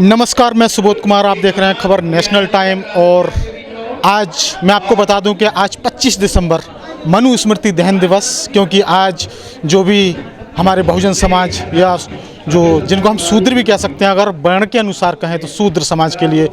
नमस्कार, मैं सुबोध कुमार। आप देख रहे हैं खबर नेशनल टाइम। और आज मैं आपको बता दूं कि आज 25 दिसंबर मनु स्मृति दहन दिवस, क्योंकि आज जो भी हमारे बहुजन समाज या जो जिनको हम शूद्र भी कह सकते हैं, अगर वर्ण के अनुसार कहें तो शूद्र समाज के लिए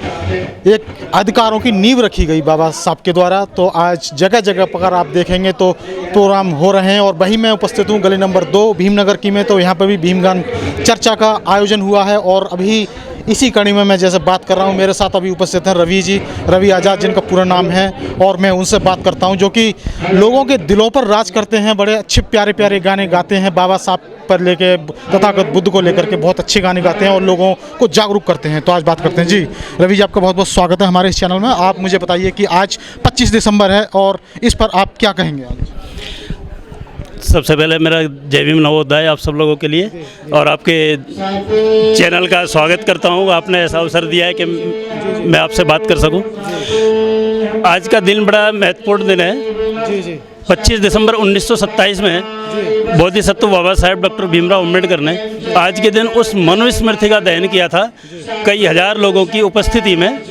एक अधिकारों की नींव रखी गई बाबा साहब के द्वारा। तो आज जगह जगह पर अगर आप देखेंगे तो प्रोग्राम हो रहे हैं। और वहीं मैं उपस्थित हूँ गली नंबर 2 भीमनगर की में। तो यहाँ पर भी भीमगान चर्चा का आयोजन हुआ है और अभी इसी कड़ी में मैं जैसे बात कर रहा हूँ, मेरे साथ अभी उपस्थित हैं रवि जी, रवि आज़ाद जिनका पूरा नाम है। और मैं उनसे बात करता हूँ जो कि लोगों के दिलों पर राज करते हैं, बड़े अच्छे प्यारे प्यारे गाने गाते हैं बाबा साहब पर लेके, तथागत बुद्ध को लेकर के बहुत अच्छे गाने गाते हैं और लोगों को जागरूक करते हैं। तो आज बात करते हैं। जी रवि जी, आपका बहुत बहुत स्वागत है हमारे इस चैनल में। आप मुझे बताइए कि आज 25 दिसंबर है और इस पर आप क्या कहेंगे आज? सबसे पहले मेरा जय भीम नवोदय आप सब लोगों के लिए, और आपके चैनल का स्वागत करता हूँ। आपने ऐसा अवसर दिया है कि मैं आपसे बात कर सकूँ। आज का दिन बड़ा महत्वपूर्ण दिन है। 25 दिसंबर 1927 में बोधिसत्व बाबा साहेब डॉक्टर भीमराव अम्बेडकर ने आज के दिन उस मनुस्मृति का दहन किया था, कई हजार लोगों की उपस्थिति में,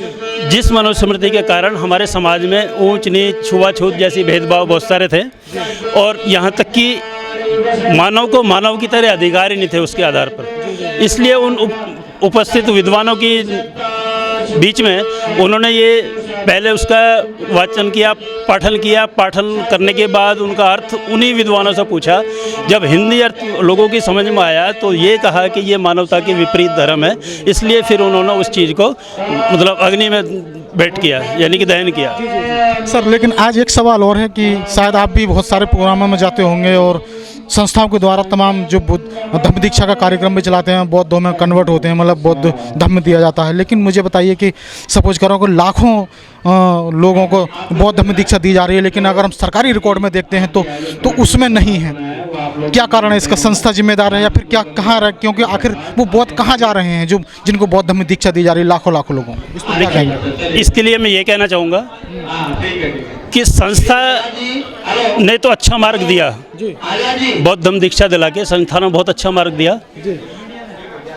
जिस मनुस्मृति के कारण हमारे समाज में ऊंच नीच छुआछूत जैसी भेदभाव बहुत सारे थे और यहाँ तक कि मानव को मानव की तरह अधिकार ही नहीं थे उसके आधार पर। इसलिए उन उपस्थित विद्वानों की बीच में उन्होंने ये पहले उसका वाचन किया, पाठन किया। पाठन करने के बाद उनका अर्थ उन्हीं विद्वानों से पूछा। जब हिंदी अर्थ लोगों की समझ में आया तो ये कहा कि ये मानवता के विपरीत धर्म है। इसलिए फिर उन्होंने उस चीज़ को मतलब अग्नि में बैठ किया, यानी कि दहन किया। सर, लेकिन आज एक सवाल और है कि शायद आप भी बहुत सारे प्रोग्रामों में जाते होंगे और संस्थाओं के द्वारा तमाम जो धम्म दीक्षा का कार्यक्रम भी चलाते हैं, बौद्धों में कन्वर्ट होते हैं, मतलब बौद्ध धम्म दिया जाता है। लेकिन मुझे बताइए कि सपोज करो कि लाखों लोगों को बौद्ध धम्म दीक्षा दी जा रही है, लेकिन अगर हम सरकारी रिकॉर्ड में देखते हैं तो उसमें नहीं है। क्या कारण है इसका? संस्था जिम्मेदार है या फिर क्या, कहाँ रहे? क्योंकि आखिर वो बौद्ध कहाँ जा रहे हैं जो जिनको बौद्ध धम्म दीक्षा दी जा रही है लाखों लाखों लोगों को? इसके लिए मैं ये कहना चाहूँगा कि संस्था ने तो अच्छा मार्ग दिया, बौद्ध धम्म दीक्षा दिला के संस्था ने बहुत अच्छा मार्ग दिया।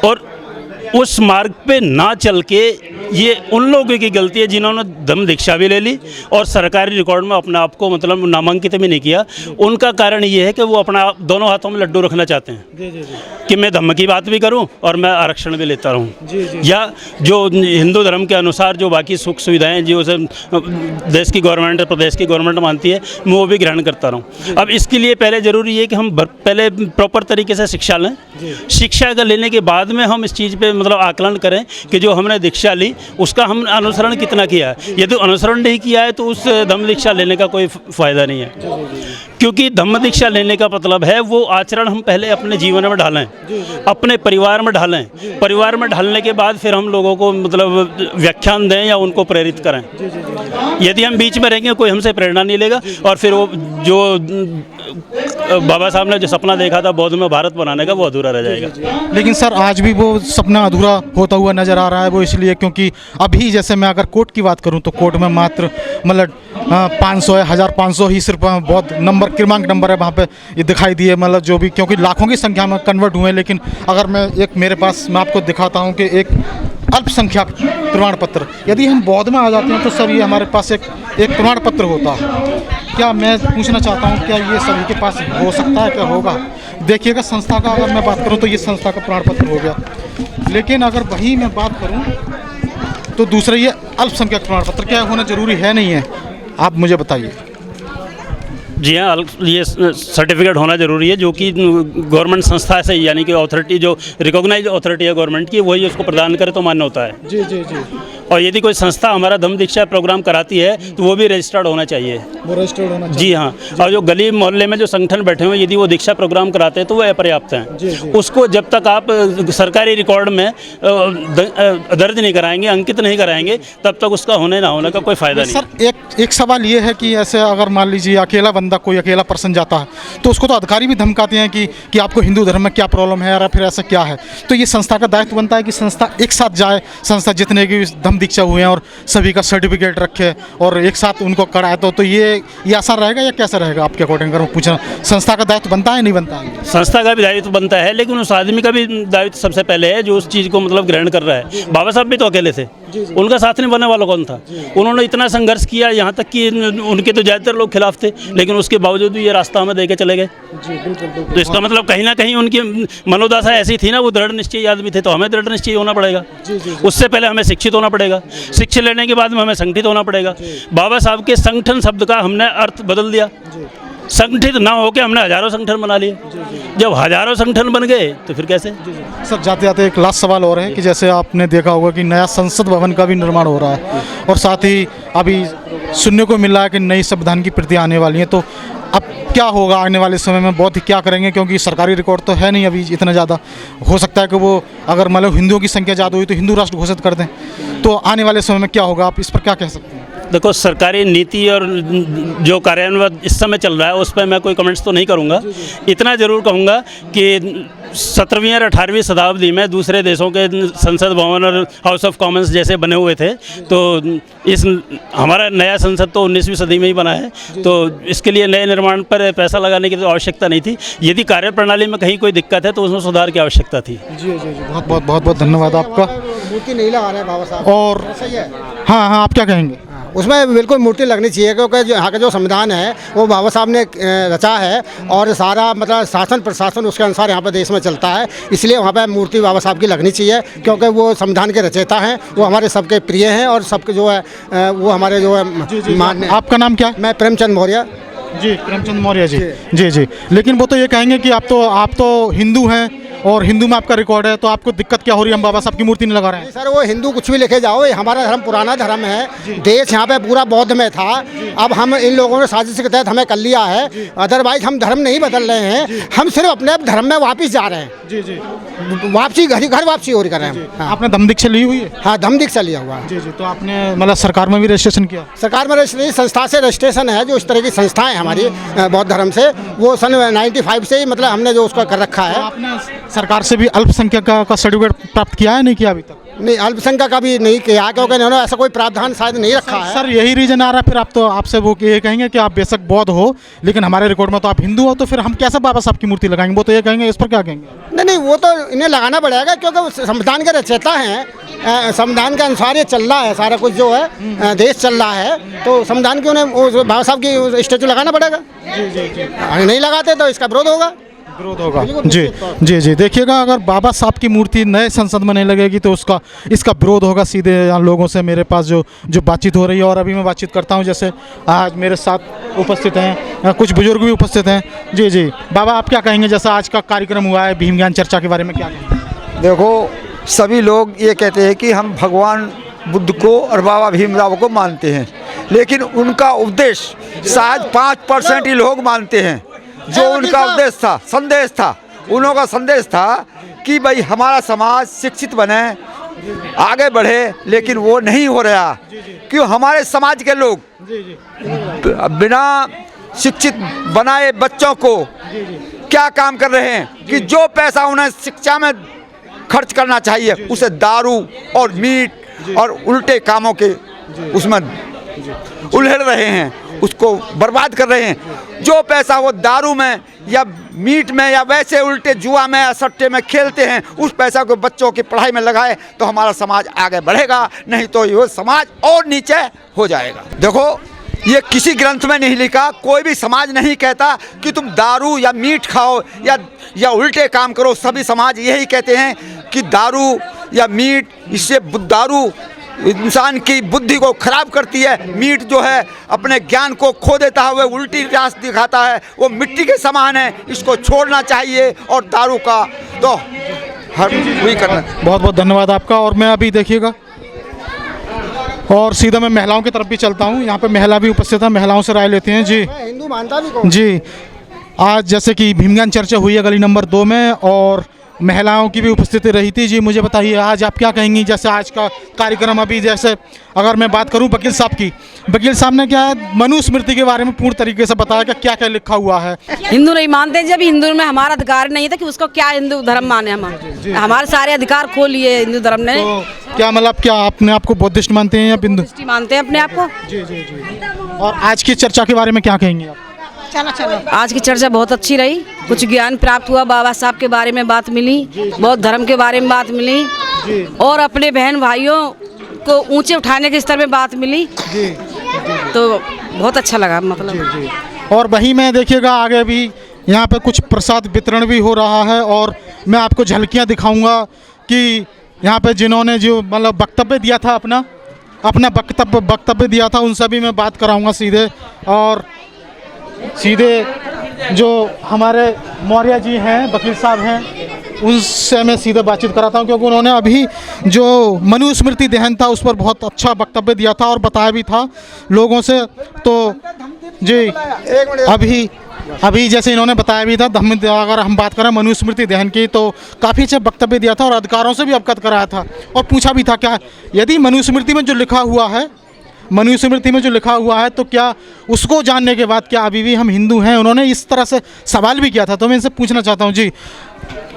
और उस मार्ग पे ना चल के ये उन लोगों की गलती है जिन्होंने धम्म दीक्षा भी ले ली और सरकारी रिकॉर्ड में अपने आप को मतलब नामांकित भी नहीं किया। उनका कारण ये है कि वो अपना दोनों हाथों में लड्डू रखना चाहते हैं कि मैं धम्म की बात भी करूं और मैं आरक्षण भी लेता रहूं, या जो हिंदू धर्म के अनुसार जो बाकी सुख सुविधाएं जो देश की गवर्नमेंट, प्रदेश की गवर्नमेंट मानती है, मैं वो भी ग्रहण करता रहूं। अब इसके लिए पहले ज़रूरी है कि हम पहले प्रॉपर तरीके से शिक्षा लें। शिक्षा का लेने के बाद में हम इस चीज़ पर मतलब आकलन करें कि जो हमने दीक्षा ली उसका हम अनुसरण कितना किया है। यदि अनुसरण नहीं किया है तो उस धम्म दीक्षा लेने का कोई फ़ायदा नहीं है, क्योंकि धम्म दीक्षा लेने का मतलब है वो आचरण हम पहले अपने जीवन में ढालें, अपने परिवार में ढालें। परिवार में ढालने के बाद फिर हम लोगों को मतलब व्याख्यान दें या उनको प्रेरित करें। यदि हम बीच में रहेंगे कोई हमसे प्रेरणा नहीं लेगा और फिर वो जो बाबा साहब ने जो सपना देखा था बौद्ध में भारत बनाने का, वो अधूरा रह जाएगा। लेकिन सर, आज भी वो सपना अधूरा होता हुआ नज़र आ रहा है। वो इसलिए क्योंकि अभी जैसे मैं अगर कोर्ट की बात करूं तो कोर्ट में मात्र मतलब 500 है, 1500 ही सिर्फ बहुत नंबर क्रमांक नंबर है वहाँ पे ये दिखाई दिए, मतलब जो भी, क्योंकि लाखों की संख्या में कन्वर्ट हुए। लेकिन अगर मैं मेरे पास मैं आपको दिखाता हूँ कि एक अल्पसंख्यक प्रमाण पत्र, यदि हम बौद्ध में आ जाते हैं तो सर ये हमारे पास एक प्रमाण पत्र होता है। क्या मैं पूछना चाहता हूँ, क्या ये सभी के पास हो सकता है? क्या होगा? देखिएगा, संस्था का अगर मैं बात करूँ तो ये संस्था का प्रमाण पत्र हो गया। लेकिन अगर वही मैं बात करूँ तो दूसरा ये अल्पसंख्यक प्रमाण पत्र क्या होना जरूरी है, नहीं है? आप मुझे बताइए। जी हाँ, ये सर्टिफिकेट होना ज़रूरी है, जो कि गवर्नमेंट संस्था से, यानी कि अथॉरिटी जो रिकॉग्नाइज अथॉरिटी है गवर्नमेंट की, वही उसको प्रदान करे तो मान्य होता है। जी जी जी। और यदि कोई संस्था हमारा धम्म दीक्षा प्रोग्राम कराती है तो वो भी रजिस्टर्ड होना चाहिए। वो रजिस्टर्ड होना चाहिए। जी हाँ। और जो गली मोहल्ले में जो संगठन बैठे हुए यदि वो दीक्षा प्रोग्राम कराते हैं तो वो अपर्याप्त हैं। उसको जब तक आप सरकारी रिकॉर्ड में दर्ज नहीं कराएंगे, अंकित नहीं कराएंगे, तब तक उसका होने ना होने का कोई फ़ायदा नहीं। सर, एक सवाल ये है कि ऐसे अगर मान लीजिए अकेला बंदा, कोई अकेला पर्सन जाता है तो उसको तो अधिकारी भी धमकाते हैं कि आपको हिंदू धर्म में क्या प्रॉब्लम है या फिर ऐसा क्या है। तो ये संस्था का दायित्व बनता है कि संस्था एक साथ जाए, संस्था जितने की धम्म दीक्षा हुए हैं और सभी का सर्टिफिकेट रखे और एक साथ उनको कराए, तो ये आसान रहेगा या कैसा रहेगा आपके अकॉर्डिंग? अगर पूछना, संस्था का दायित्व बनता है नहीं बनता है? संस्था का भी दायित्व बनता है, लेकिन उस आदमी का भी दायित्व सबसे पहले है जो उस चीज़ को मतलब ग्रहण कर रहा है। बाबा साहब भी तो अकेले थे, उनका साथ नहीं बनने वाला कौन था? उन्होंने इतना संघर्ष किया, यहाँ तक कि उनके तो ज़्यादातर लोग खिलाफ थे, लेकिन उसके बावजूद भी ये रास्ता हमें दे के चले गए। तो इसका मतलब कहीं ना कहीं उनकी मनोदशा ऐसी थी ना, वो दृढ़ निश्चयी आदमी थे, तो हमें दृढ़ निश्चयी होना पड़ेगा। उससे पहले हमें शिक्षित होना पड़ेगा, शिक्षा लेने के बाद में हमें संगठित होना पड़ेगा। बाबा साहब के संगठन शब्द का हमने अर्थ बदल दिया। संगठित ना होकर हमने हजारों संगठन बना लिए। जब हजारों संगठन बन गए तो फिर कैसे? सर जाते जाते एक लास्ट सवाल और है कि जैसे आपने देखा होगा कि नया संसद भवन का भी निर्माण हो रहा है और साथ ही अभी सुनने को मिल रहा है कि नई संविधान की प्रतियां आने वाली हैं, तो अब क्या होगा आने वाले समय में? बहुत ही क्या करेंगे, क्योंकि सरकारी रिकॉर्ड तो है नहीं अभी इतना ज़्यादा। हो सकता है कि वो अगर मतलब हिंदुओं की संख्या ज़्यादा हुई तो हिंदू राष्ट्र घोषित कर दें, तो आने वाले समय में क्या होगा? आप इस पर क्या कह सकते हैं? देखो, सरकारी नीति और जो कार्यान्वयन इस समय चल रहा है उस पर मैं कोई कमेंट्स तो नहीं करूंगा। इतना ज़रूर कहूंगा कि 17वीं और 18वीं शताब्दी में दूसरे देशों के संसद भवन और हाउस ऑफ कॉमन्स जैसे बने हुए थे, तो इस हमारा नया संसद तो 19वीं सदी में ही बना है, तो इसके लिए नए निर्माण पर पैसा लगाने की तो आवश्यकता नहीं थी। यदि कार्यप्रणाली में कहीं कोई दिक्कत है तो उसमें सुधार की आवश्यकता थी। जी, बहुत धन्यवाद आपका। मूर्ति नहीं लगा रहे बाबा साहब, और सही है। हाँ, आप क्या कहेंगे? उसमें बिल्कुल मूर्ति लगनी चाहिए, क्योंकि जो यहाँ का जो संविधान है वो बाबा साहब ने रचा है और सारा मतलब शासन प्रशासन उसके अनुसार यहाँ पर देश में चलता है, इसलिए वहाँ पर मूर्ति बाबा साहब की लगनी चाहिए, क्योंकि वो संविधान के रचयिता हैं, वो हमारे सबके प्रिय हैं और सबके जो है वो हमारे जो है मान्य। आपका नाम क्या? मैं प्रेमचंद मौर्य। जी, प्रेमचंद मौर्य जी। जी, लेकिन वो तो ये कहेंगे कि आप तो हिंदू हैं और हिंदू में आपका रिकॉर्ड है, तो आपको दिक्कत क्या हो रही है? हम बाबा साहब की मूर्ति नहीं लगा रहे हैं। सर वो हिंदू कुछ भी लेके जाओ, ये हमारा धर्म पुराना धर्म है, देश यहाँ पे पूरा बौद्ध में था, अब हम इन लोगों ने साजिश के तहत हमें कर लिया है, अदरवाइज हम धर्म नहीं बदल रहे हैं, हम सिर्फ अपने धर्म में वापस जा रहे हैं। जी, वापसी घर वापसी हो रहे हैं। हाँ। आपने धम्म दीक्षा ली हुई है? हाँ, धम्म दीक्षा लिया हुआ है। जी, तो आपने मतलब सरकार में भी रजिस्ट्रेशन किया? सरकार में रजिस्ट्रेशन, संस्था से रजिस्ट्रेशन है, जो इस तरह की संस्थाएं हमारी बौद्ध धर्म से, वो सन 95 से ही मतलब हमने जो उसका कर रखा है। आपने सरकार से भी अल्पसंख्यक का सर्टिफिकेट प्राप्त किया है, नहीं किया अभी तक? नहीं, अल्पसंख्यक का भी नहीं किया, क्योंकि इन्होंने ऐसा कोई प्रावधान शायद नहीं रखा है। सर यही रीजन आ रहा है फिर? आप तो आपसे वो ये कहेंगे कि आप बेशक बौद्ध हो लेकिन हमारे रिकॉर्ड में तो आप हिंदू हो, तो फिर हम कैसे बाबा साहब की मूर्ति लगाएंगे? वो तो ये कहेंगे, इस पर क्या कहेंगे? नहीं, वो तो इन्हें लगाना पड़ेगा, क्योंकि वो संविधान के रचयिता हैं, संविधान के अनुसार ये चल रहा है सारा कुछ जो है, देश चल रहा है, तो संविधान की उन्हें बाबा साहब की स्टैचू लगाना पड़ेगा। जी, नहीं लगाते तो इसका विरोध होगा। जी, देखिएगा, अगर बाबा साहब की मूर्ति नए संसद में नहीं लगेगी तो इसका विरोध होगा सीधे। यहाँ लोगों से मेरे पास जो बातचीत हो रही है, और अभी मैं बातचीत करता हूँ, जैसे आज मेरे साथ उपस्थित हैं कुछ बुजुर्ग भी उपस्थित हैं। जी, बाबा आप क्या कहेंगे, जैसा आज का कार्यक्रम हुआ है भीम ज्ञान चर्चा के बारे में क्या कहेंगे? देखो, सभी लोग ये कहते हैं कि हम भगवान बुद्ध को और बाबा भीमराव को मानते हैं, लेकिन उनका उपदेश शायद 5% ही लोग मानते हैं। जो उनका उपदेश था, संदेश था, उन्हों का संदेश था कि भाई हमारा समाज शिक्षित बने, आगे बढ़े, लेकिन वो नहीं हो रहा। क्यों? हमारे समाज के लोग बिना शिक्षित बनाए बच्चों को क्या काम कर रहे हैं कि जो पैसा उन्हें शिक्षा में खर्च करना चाहिए उसे दारू और मीट और उल्टे कामों के उसमें उलझ रहे हैं, उसको बर्बाद कर रहे हैं। जो पैसा वो दारू में या मीट में या वैसे उल्टे जुआ में या सट्टे में खेलते हैं, उस पैसा को बच्चों की पढ़ाई में लगाए तो हमारा समाज आगे बढ़ेगा, नहीं तो ये समाज और नीचे हो जाएगा। देखो, ये किसी ग्रंथ में नहीं लिखा, कोई भी समाज नहीं कहता कि तुम दारू या मीट खाओ या उल्टे काम करो। सभी समाज यही कहते हैं कि दारू या मीट, इससे दारू इंसान की बुद्धि को खराब करती है, मीट जो है अपने ज्ञान को खो देता है, वो उल्टी रास्ता दिखाता है, वो मिट्टी के समान है, इसको छोड़ना चाहिए। और दारू का तो हर वही करना। बहुत धन्यवाद आपका। और मैं अभी देखिएगा, और सीधा मैं महिलाओं की तरफ भी चलता हूँ। यहाँ पे महिला भी उपस्थित है, महिलाओं से राय लेते हैं। जी, मैं हिंदू मानता भी कौन? जी, आज जैसे कि भीम ज्ञान चर्चा हुई है गली नंबर 2 में, और महिलाओं की भी उपस्थिति रही थी। जी मुझे बताइए आज आप क्या कहेंगी, जैसे आज का कार्यक्रम अभी जैसे अगर मैं बात करूं वकील साहब की, वकील साहब ने क्या है मनुस्मृति के बारे में पूर्ण तरीके से बताया कि क्या क्या लिखा हुआ है। हिंदू नहीं मानते, जब हिंदू में हमारा अधिकार नहीं था कि उसको क्या हिंदू धर्म माने। हम हमारे सारे अधिकार खो लिए हिंदू धर्म ने। तो क्या मतलब क्या अपने आप को बौद्धिस्ट मानते हैं या हिंदू मानते हैं अपने आप को। जी जी जी। और आज की चर्चा के बारे में क्या कहेंगे आप? आज की चर्चा बहुत अच्छी रही, कुछ ज्ञान प्राप्त हुआ, बाबा साहब के बारे में बात मिली, बहुत धर्म के बारे में बात मिली और अपने बहन भाइयों को ऊंचे उठाने के स्तर में बात मिली। तो बहुत अच्छा लगा मतलब। और वहीं में देखिएगा आगे भी यहाँ पे कुछ प्रसाद वितरण भी हो रहा है और मैं आपको झलकियाँ दिखाऊंगा कि यहाँ पे जिन्होंने जो मतलब वक्तव्य दिया था अपना वक्तव्य दिया था उनसे भी मैं बात कराऊंगा सीधे। और सीधे जो हमारे मौर्य जी हैं वकील साहब हैं उनसे मैं सीधे बातचीत कराता हूं, क्योंकि उन्होंने अभी जो मनुस्मृति दहन था उस पर बहुत अच्छा वक्तव्य दिया था और बताया भी था लोगों से। तो जी अभी जैसे इन्होंने बताया भी था, अगर हम बात करें मनुस्मृति दहन की तो काफ़ी अच्छा वक्तव्य दिया था और अधिकारों से भी अवगत कराया था और पूछा भी था क्या यदि मनुस्मृति में जो लिखा हुआ है तो क्या उसको जानने के बाद क्या अभी भी हम हिंदू हैं। उन्होंने इस तरह से सवाल भी किया था। तो मैं इनसे पूछना चाहता हूं जी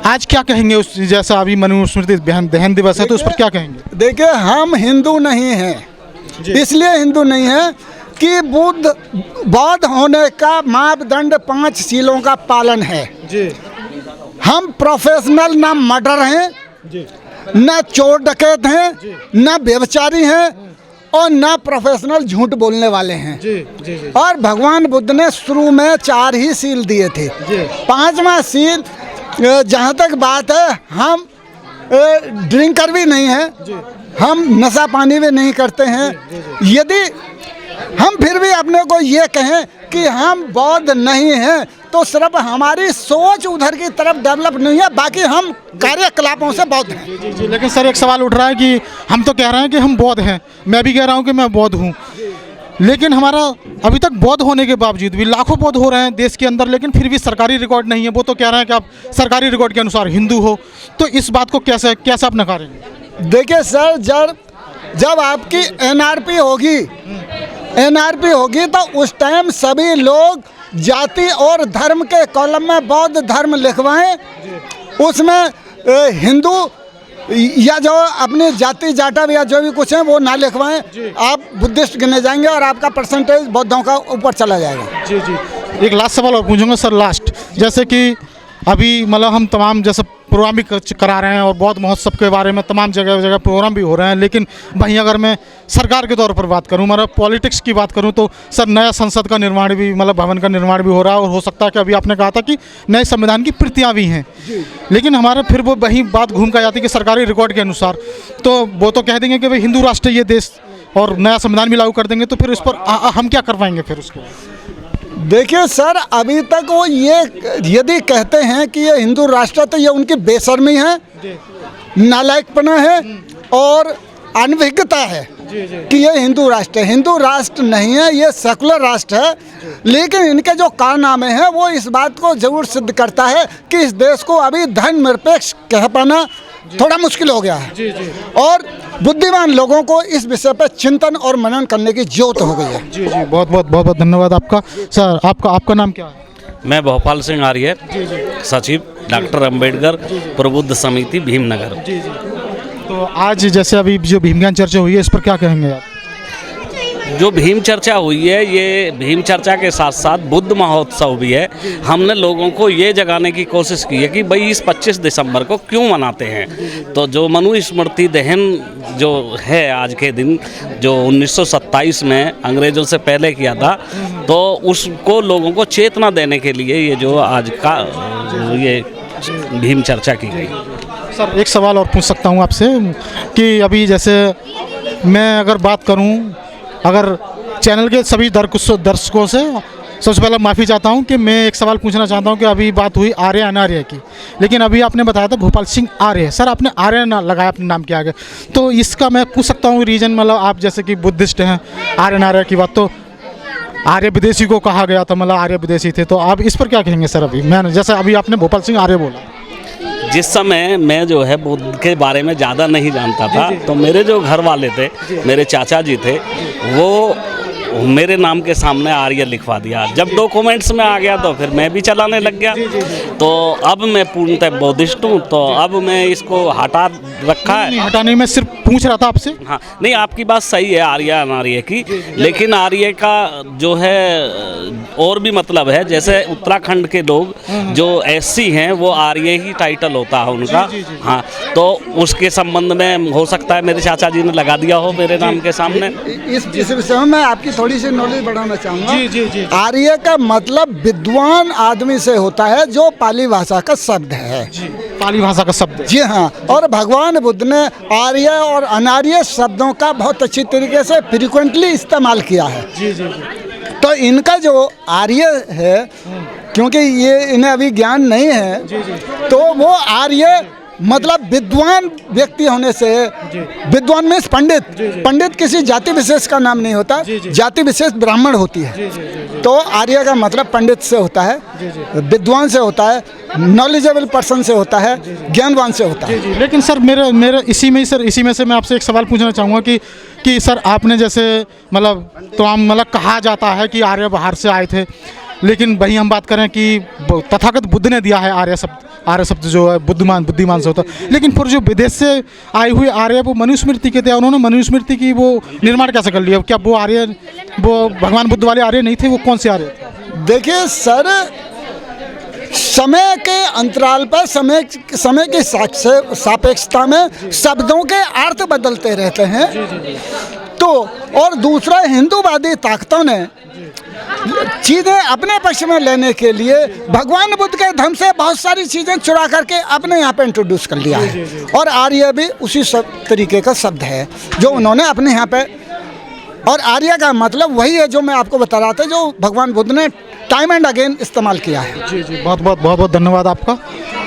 आज क्या कहेंगे उस जैसा अभी मनुस्मृति दहन दिवस है तो उस पर क्या कहेंगे? देखिए हम हिंदू नहीं हैं, इसलिए हिंदू नहीं है कि बौद्ध होने का मापदंड 5 शीलों का पालन है जी। हम प्रोफेशनल ना मर्डर हैं, ना चोर डकैत हैं, ना व्यभिचारी हैं और ना प्रोफेशनल झूठ बोलने वाले हैं जी। और भगवान बुद्ध ने शुरू में 4 ही सील दिए थे। 5वां सील जहाँ तक बात है हम ड्रिंकर भी नहीं है, हम नशा पानी भी नहीं करते हैं। यदि हम फिर भी अपने को ये कहें कि हम बौद्ध नहीं हैं तो सिर्फ हमारी सोच उधर की तरफ डेवलप नहीं है, बाकी हम कार्यकलापों से बौद्ध हैं जी। लेकिन सर एक सवाल उठ रहा है कि हम तो कह रहे हैं कि हम बौद्ध हैं, मैं भी कह रहा हूं कि मैं बौद्ध हूं, लेकिन हमारा अभी तक बौद्ध होने के बावजूद भी लाखों बौद्ध हो रहे हैं देश के अंदर, लेकिन फिर भी सरकारी रिकॉर्ड नहीं है। वो तो कह रहे हैं कि आप सरकारी रिकॉर्ड के अनुसार हिंदू हो, तो इस बात को कैसे आप नकारेंगे? देखिए सर, जब आपकी एनआरपी होगी तो उस टाइम सभी लोग जाति और धर्म के कॉलम में बौद्ध धर्म लिखवाएं, उसमें हिंदू या जो अपनी जाति जाटा या जो भी कुछ है वो ना लिखवाएं। आप बुद्धिस्ट गिने जाएंगे और आपका परसेंटेज बौद्धों का ऊपर चला जाएगा जी। एक लास्ट सवाल और पूछूंगा सर, लास्ट, जैसे कि अभी मतलब हम तमाम जैसे प्रोग्राम भी करा रहे हैं और बौद्ध महोत्सव के बारे में तमाम जगह प्रोग्राम भी हो रहे हैं, लेकिन वहीं अगर मैं सरकार के तौर पर बात करूं, मतलब पॉलिटिक्स की बात करूं तो सर नया संसद का निर्माण भी मतलब भवन का निर्माण भी हो रहा है और हो सकता है कि अभी आपने कहा था कि नए संविधान की प्रतियां भी हैं, लेकिन हमारे फिर वो वही बात घूम कर जाती है कि सरकारी रिकॉर्ड के अनुसार तो वो तो कह देंगे कि भाई हिंदू राष्ट्र ये देश और नया संविधान भी लागू कर देंगे, तो फिर उस पर हम क्या कर पाएंगे फिर उसको? देखिए सर, अभी तक वो ये यदि कहते हैं कि ये हिंदू राष्ट्र तो ये उनकी बेशर्मी है, नालायकपना है और अनभिज्ञता है कि ये हिंदू राष्ट्र है। हिंदू राष्ट्र नहीं है, ये सेकुलर राष्ट्र है। लेकिन इनके जो कारनामे हैं वो इस बात को जरूर सिद्ध करता है कि इस देश को अभी धर्मनिरपेक्ष कह पाना थोड़ा मुश्किल हो गया है और बुद्धिमान लोगों को इस विषय पर चिंतन और मनन करने की जरूरत हो गई है। जी बहुत बहुत धन्यवाद आपका। सर आपका नाम क्या है? मैं भोपाल सिंह आर्य, सचिव डॉक्टर अंबेडकर प्रबुद्ध समिति भीमनगर। तो आज जैसे अभी जो भीम ज्ञान चर्चा हुई है इस पर क्या कहेंगे आप? जो भीम चर्चा हुई है, ये भीम चर्चा के साथ साथ बुद्ध महोत्सव भी है। हमने लोगों को ये जगाने की कोशिश की है कि भाई इस 25 दिसंबर को क्यों मनाते हैं। तो जो मनुस्मृति दहन जो है आज के दिन, जो 1927 में अंग्रेज़ों से पहले किया था, तो उसको लोगों को चेतना देने के लिए ये जो आज का ये भीम चर्चा की गई। सर एक सवाल और पूछ सकता हूँ आपसे कि अभी जैसे मैं अगर बात करूँ, अगर चैनल के सभी दर्शकों से सबसे पहले माफ़ी चाहता हूं कि मैं एक सवाल पूछना चाहता हूं कि अभी बात हुई आर्य अनार्य की, लेकिन अभी आपने बताया था भोपाल सिंह आर्य। सर आपने आर्य ना लगाया अपने नाम के आगे, तो इसका मैं पूछ सकता हूं रीजन, मतलब आप जैसे कि बुद्धिस्ट हैं, आर्य अनार्य की बात, तो आर्य विदेशी को कहा गया था, मतलब आर्य विदेशी थे, तो आप इस पर क्या कहेंगे सर? अभी मैंने जैसे अभी आपने भोपाल सिंह आर्य बोला। जिस समय मैं जो है बुद्ध के बारे में ज़्यादा नहीं जानता था, तो मेरे जो घर वाले थे, मेरे चाचा जी थे, वो मेरे नाम के सामने आर्य लिखवा दिया। जब डॉक्यूमेंट्स में आ गया तो फिर मैं भी चलाने लग गया। तो अब मैं पूर्णतः बौद्धिस्ट हूँ, तो अब मैं इसको हटा रखा है। नहीं हटाने में सिर्फ पूछ रहा था आपसे। हाँ, नहीं आपकी बात सही है आर्य अनार्य की, लेकिन आर्य का जो है और भी मतलब है। जैसे उत्तराखंड के लोग जो एससी हैं वो आर्य ही टाइटल होता है उनका। हाँ, तो उसके संबंध में हो सकता है मेरे चाचा जी ने लगा दिया हो मेरे नाम के सामने। इस विषय में मैं आपकी थोड़ी सी नॉलेज बढ़ाना चाहूँगा। आर्य का मतलब विद्वान आदमी से होता है, जो पाली भाषा का शब्द है। पाली भाषा का शब्द। जी हाँ, और भगवान बुद्ध ने आर्य और अनार्य शब्दों का बहुत अच्छी तरीके से फ्रिक्वेंटली इस्तेमाल किया है। तो इनका जो आर्य है, क्योंकि ये इन्हें अभी ज्ञान नहीं है, तो वो आर्य मतलब विद्वान व्यक्ति होने से, विद्वान मीन्स पंडित। पंडित किसी जाति विशेष का नाम नहीं होता, जाति विशेष ब्राह्मण होती है। तो आर्य का मतलब पंडित से होता है, विद्वान से होता है, नॉलेजेबल पर्सन से होता है, ज्ञानवान से होता है। लेकिन सर मेरे इसी में से मैं आपसे एक सवाल पूछना चाहूँगा कि सर आपने जैसे मतलब कहा जाता है कि आर्य बाहर से आए थे, लेकिन वही हम बात करें कि तथागत बुद्ध ने दिया है आर्य शब्द जो है बुद्धिमान से होता है। लेकिन फिर जो विदेश से आए हुए आर्य वो मनुस्मृति के थे, उन्होंने मनुस्मृति की वो निर्माण कैसे कर लिया? क्या वो भगवान बुद्ध वाले आर्य नहीं थे? वो कौन से आर्य थे? देखिए सर, समय के अंतराल पर समय के सापेक्षता में शब्दों के अर्थ बदलते रहते हैं। तो और दूसरा, हिंदूवादी ताकतों ने चीज़ें अपने पक्ष में लेने के लिए भगवान बुद्ध के धर्म से बहुत सारी चीज़ें चुरा करके अपने यहाँ पे इंट्रोड्यूस कर लिया है। और आर्य भी उसी तरीके का शब्द है जो उन्होंने अपने यहाँ पे, और आर्य का मतलब वही है जो मैं आपको बता रहा था, जो भगवान बुद्ध ने टाइम एंड अगेन इस्तेमाल किया है। जी बहुत धन्यवाद आपका।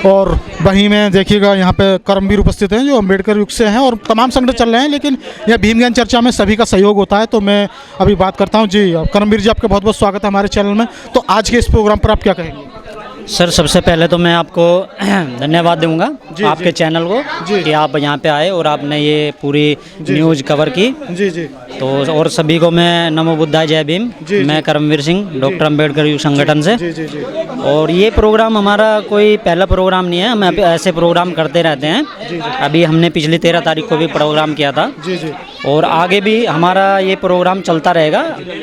और वहीं में देखिएगा यहाँ पे कर्मवीर उपस्थित हैं जो अम्बेडकर युग से हैं, और तमाम संगठन चल रहे हैं, लेकिन यह भीम ज्ञान चर्चा में सभी का सहयोग होता है। तो मैं अभी बात करता हूँ। जी कर्मवीर जी, आपका बहुत बहुत स्वागत है हमारे चैनल में। तो आज के इस प्रोग्राम पर आप क्या कहेंगे? सर, सबसे पहले तो मैं आपको धन्यवाद दूंगा आपके चैनल को कि आप यहाँ पे आए और आपने ये पूरी न्यूज़ कवर की। तो और सभी को मैं नमो बुद्धाय जय भीम। मैं कर्मवीर सिंह, डॉक्टर अम्बेडकर युग संगठन से। और ये प्रोग्राम हमारा कोई पहला प्रोग्राम नहीं है, हम ऐसे प्रोग्राम करते रहते हैं। अभी हमने पिछली 13 तारीख को भी प्रोग्राम किया था, और आगे भी हमारा ये प्रोग्राम चलता रहेगा।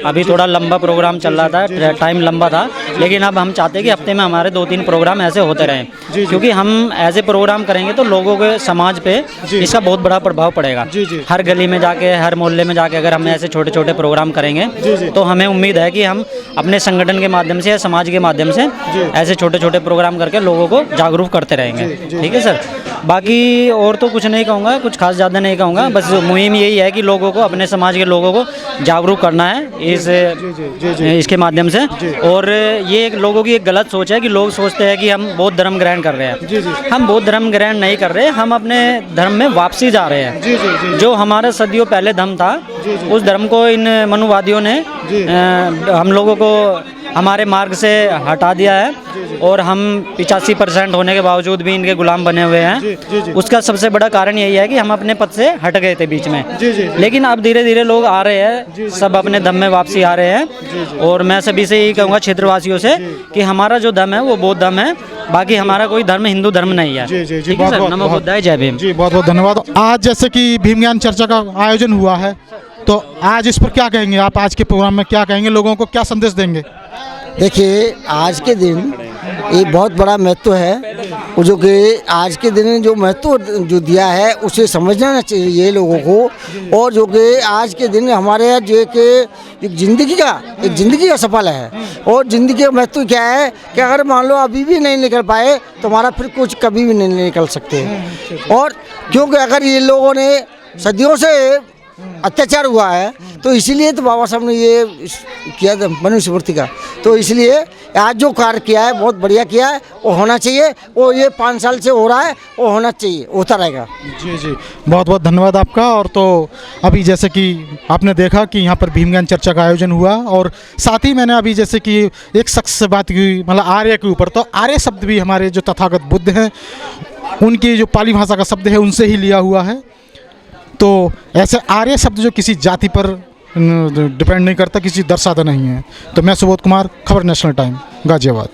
अभी थोड़ा लंबा प्रोग्राम चल रहा था, टाइम लंबा था, लेकिन अब हम चाहते हैं कि हफ्ते में हमारे 2-3 प्रोग्राम ऐसे होते रहें, क्योंकि हम ऐसे प्रोग्राम करेंगे तो लोगों के समाज पे इसका बहुत बड़ा प्रभाव पड़ेगा। हर गली में जाके, हर मोहल्ले में जाके अगर हम ऐसे छोटे छोटे प्रोग्राम करेंगे तो हमें उम्मीद है कि हम अपने संगठन के माध्यम से या समाज के माध्यम से ऐसे छोटे छोटे प्रोग्राम करके लोगों को जागरूक करते रहेंगे। ठीक है सर, बाकी और तो कुछ नहीं कहूँगा, कुछ खास ज़्यादा नहीं कहूँगा। बस मुहिम यही है कि लोगों को, अपने समाज के लोगों को जागरूक करना है इसके माध्यम से। और ये लोगों की एक गलत सोच है कि लोग सोचते हैं कि हम बौद्ध धर्म ग्रहण कर रहे हैं। हम बौद्ध धर्म ग्रहण नहीं कर रहे, हम अपने धर्म में वापसी जा रहे हैं। जो हमारा सदियों पहले धर्म था, उस धर्म को इन मनुवादियों ने हम लोगों को हमारे मार्ग से हटा दिया है, और हम 85% होने के बावजूद भी इनके गुलाम बने हुए हैं। उसका सबसे बड़ा कारण यही है कि हम अपने पद से हट गए थे बीच में, लेकिन अब धीरे धीरे लोग आ रहे हैं, सब अपने धर्म में वापसी आ रहे हैं। और मैं सभी से यही कहूँगा, क्षेत्रवासियों से, कि हमारा जो धर्म है वो बौद्ध धर्म है, बाकी हमारा कोई धर्म हिंदू धर्म नहीं है। ठीक है सर, नमो बुद्धाय जय भीम। जी बहुत बहुत धन्यवाद। आज जैसे कि भीम ज्ञान चर्चा का आयोजन हुआ है, तो आज इस पर क्या कहेंगे आप? आज के प्रोग्राम में क्या कहेंगे, लोगों को क्या संदेश देंगे? देखिए, आज के दिन ये बहुत बड़ा महत्व है, जो कि आज के दिन जो महत्व जो दिया है उसे समझना चाहिए लोगों को। और जो कि आज के दिन हमारे यहाँ जो एक ज़िंदगी का सफल है, और ज़िंदगी का महत्व क्या है कि अगर मान लो अभी भी नहीं निकल पाए तो हमारा फिर कुछ कभी भी नहीं निकल सकते। और क्योंकि अगर ये लोगों ने सदियों से अत्याचार हुआ है, तो इसीलिए तो बाबा साहब ने ये किया था मनुस्मृति का। तो इसलिए आज जो कार्य किया है बहुत बढ़िया किया है, वो होना चाहिए। वो ये 5 साल से हो रहा है, वो होना चाहिए, होता रहेगा। जी जी, बहुत बहुत धन्यवाद आपका। और तो अभी जैसे कि आपने देखा कि यहाँ पर भीम ज्ञान चर्चा का आयोजन हुआ, और साथ ही मैंने अभी जैसे कि एक शख्स से बात की, मतलब आर्य के ऊपर, तो आर्य शब्द भी हमारे जो तथागत बुद्ध हैं उनकी जो पाली भाषा का शब्द है उनसे ही लिया हुआ है। तो ऐसे आर्य शब्द जो किसी जाति पर डिपेंड नहीं करता, किसी दर्शाता नहीं है। तो मैं सुबोध कुमार, खबर नेशनल टाइम, गाजियाबाद।